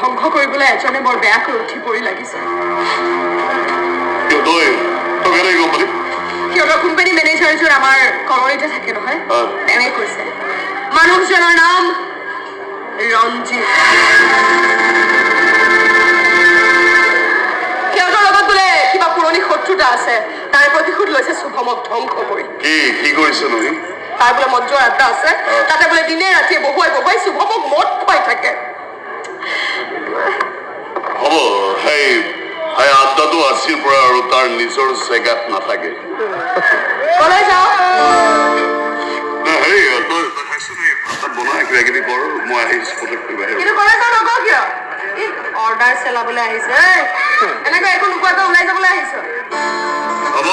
ধ্বংস কৰিবলৈ এজনে বৰ বেয়াকৈ উঠি পৰি লাগিছে সিহঁতৰ কোম্পানী মেনেজাৰযোৰ আমাৰ কলনীতে থাকে নহয় তেনে কৈছে মানুহজনৰ নাম ৰঞ্জিত সিহঁতৰ লগত বোলে কিবা পুৰণি শত্ৰুতা আছে তাৰ প্ৰতিশোধ লৈছে শুভমক ধ্বংস কৰি কি কৰিছে নহয় তাৰ বোলে মঞ্জুৰ আড্ডা আছে তাতে বোলে দিনে ৰাতিয়ে বহুৱাই শুভমক মদ খুৱাই থাকে হ'ব সেই আড্ডাটো আছিল পৰা আৰু তাৰ নিজৰ জেগাত নাথাকে কলৈ যাওঁ বনাই কিবা কিবি কৰ মই আহিছো কিন্তু কলৈ যাওঁ নকওঁ কিয় অৰ্ডাৰ চেলাবলৈ আহিছে এনেকৈ একো নোকোৱাকৈ ওলাই যাবলৈ আহিছ হ'ব